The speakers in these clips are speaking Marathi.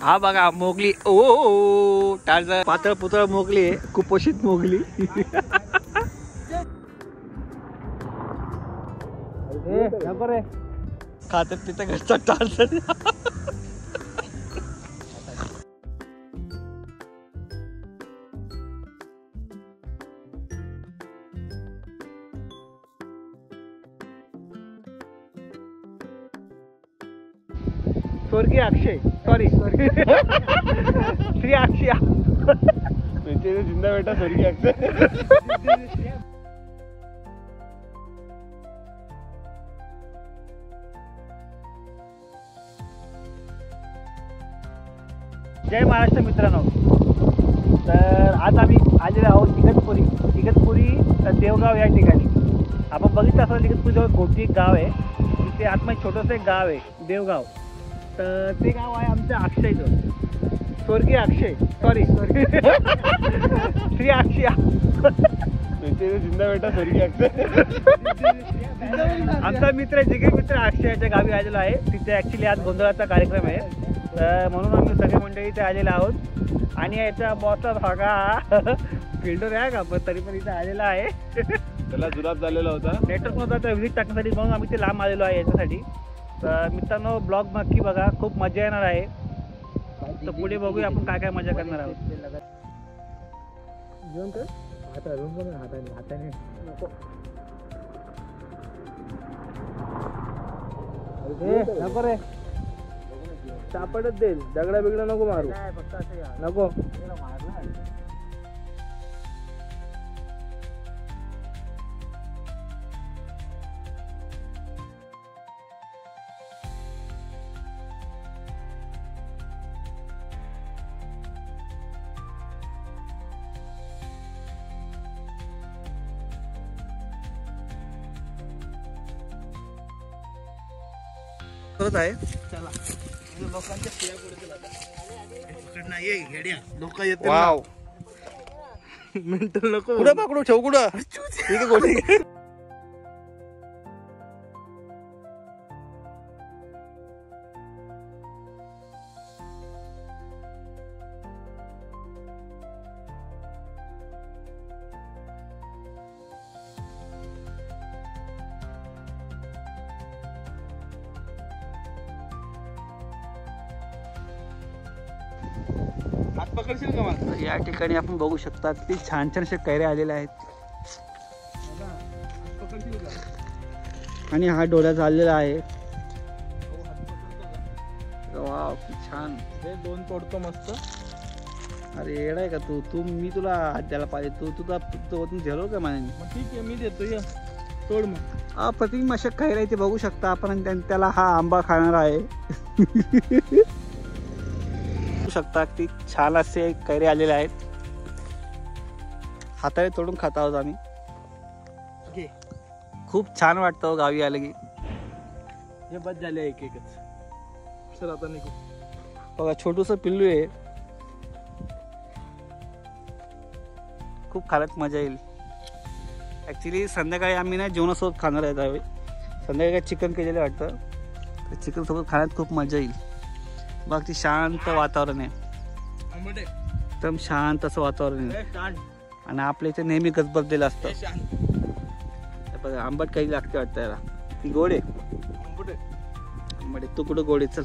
हा बघा मोगली. ओ टाळचं पातळ पुतळ मोगली आहे, कुपोषित मोगली. खात्यात तिथं घरचा टाळचं. स्वर्गीय अक्षय, सॉरी श्री अक्षय, जिंदा बेटा स्वर्गीय अक्षय. जय महाराष्ट्र मित्रांनो. तर आज आम्ही आलेलो आहोत इगतपुरी देवगाव या ठिकाणी. आपण बघितलं असं इगतपुरीजवळ गोटी एक गाव आहे, तिथे आतमध्ये छोटंसं एक गाव आहे देवगाव. तर ते गाव आहे आमच्या अक्षयचं, स्वर्गीय अक्षय, सॉरी श्री अक्षय, जिंदा बेटा स्वर्गीय अक्षय. आमचा मित्र जिगरी मित्र अक्षयाच्या गावी आलेलो आहे. तिथे ॲक्च्युली आज गोंधळाचा कार्यक्रम आहे, तर म्हणून आम्ही सगळे मंडळी इथे आलेलो आहोत. आणि याच्या बॉसचा भागा फिल्डर आहे का, पण तरी पण इथे आलेला आहे. त्याला जुलाब झालेला होता, नेटवर्क नव्हता तर व्हिजिट टाकण्यासाठी, म्हणून आम्ही ते लांब आलेलो आहे याच्यासाठी. तर मित्रांनो ब्लॉग नक्की बघा, खूप मजा येणार आहे. तर पुढे बघूया आपण काय काय मजा करणार आहोत. हाताने नको रे, सापडच देईल. दगडा बिगडा नको मारू, नको. आहे चला लोकांच्या लोक येते. वाव मेंटल नको कुठं पकडू, ठेव कुठं. ठीक आहे गोटी. हात पकडशील का मला? या ठिकाणी आपण बघू शकता किती छान छान असे कैऱ्या आलेल्या आहेत. आणि हा डोळा चाललेला आहे. वाव किती छान. हे दोन तोडतो मस्त. अरे येडा आहे का तू मी तुला हात द्यायला पाहिजे, तुझा झेलो का मला. ठीक आहे मी देतो, ये तोड मग. प्रतिम अशा कैऱ्या इथे बघू शकता आपण. त्याला हा आंबा खाणार आहे. शकता की छान असे कैरे आलेले आहेत. हाताने तोडून खात आहोत आम्ही. खूप छान वाटतं गावी आलं की. हे बस झाले एक एकच. चल आता निघू. बघा छोटूस पिल्लू आहे, खूप खाण्यात मजा येईल. ऍक्च्युली संध्याकाळी आम्ही ना जेवणासोबत खाणार आहे. त्यावेळी संध्याकाळी चिकन केलेलं वाटतं, चिकन सोबत खाण्यात खूप मजा येईल. बघ ती शांत वातावरण आहे, एकदम शांत असं वातावरण आहे. आणि आपल्या इथे नेहमी गजबजलेलं असतं. बघा आंबट काही लागते वाटतं याला. ती गोड आहे आंबट. तू कुठं गोड आहे, चल.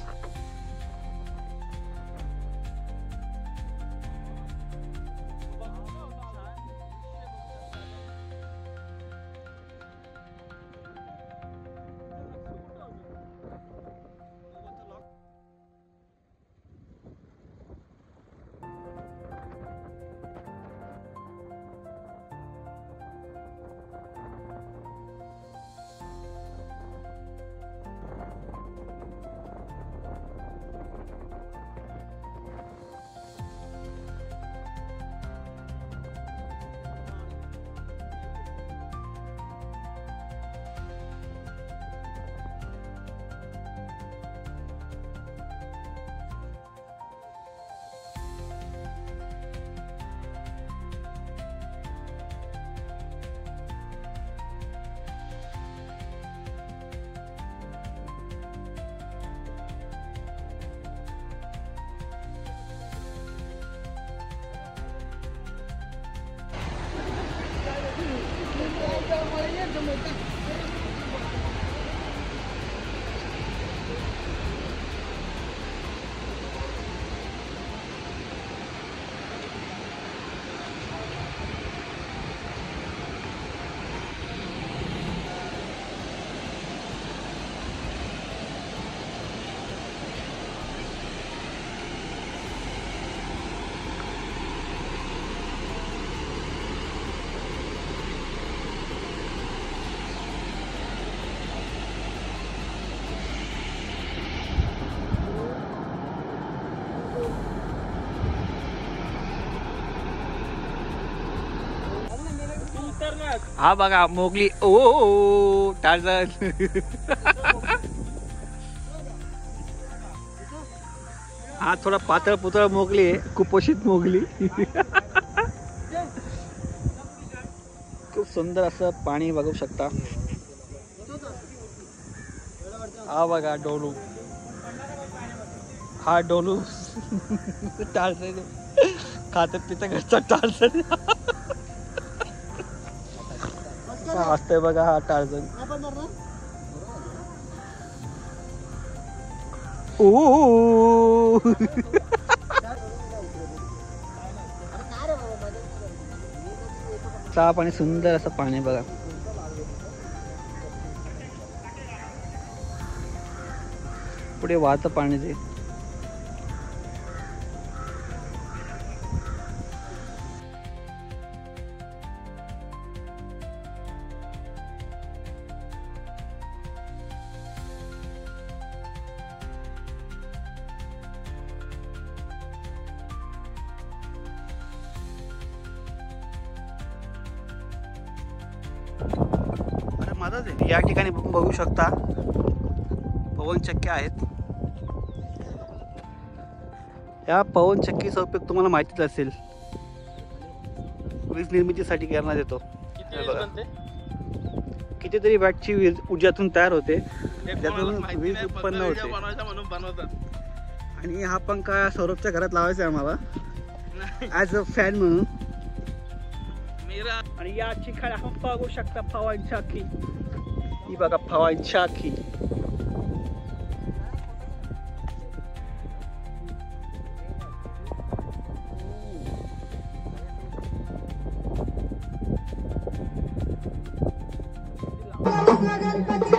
हा बघा मोगली. ओ टार्झन. हा थोडा पातळ पुतळ मोगली आहे, कुपोषित मोगली. खूप सुंदर असं पाणी बघू शकता. हा बघा डोलू. हा डोलू टार्झन खात पिता घरचा टार्झन. असतंय बघा हा टार्झन. ओ साफ आणि सुंदर असं पाणी बघा. पुढे वाहतं पाणी ते. या ठिकाणी बघू शकता पवनचक्क्या आहेत. या पवनचक्कीचा उपयोग तुम्हाला माहितीच असेल, वीज निर्मितीसाठी करण्यात येतो. कितीतरी वॅटची वीज ऊर्जातून तयार होते, त्यातून वीज उत्पन्न होते. आणि हा पंखा सौरभच्या घरात लावायचा आहे आम्हाला ॲज अ फॅन म्हणून. आणि या ठिकाणी आपण बघू शकता पवनचक्की. ही बघा पवनचक्की. गणपती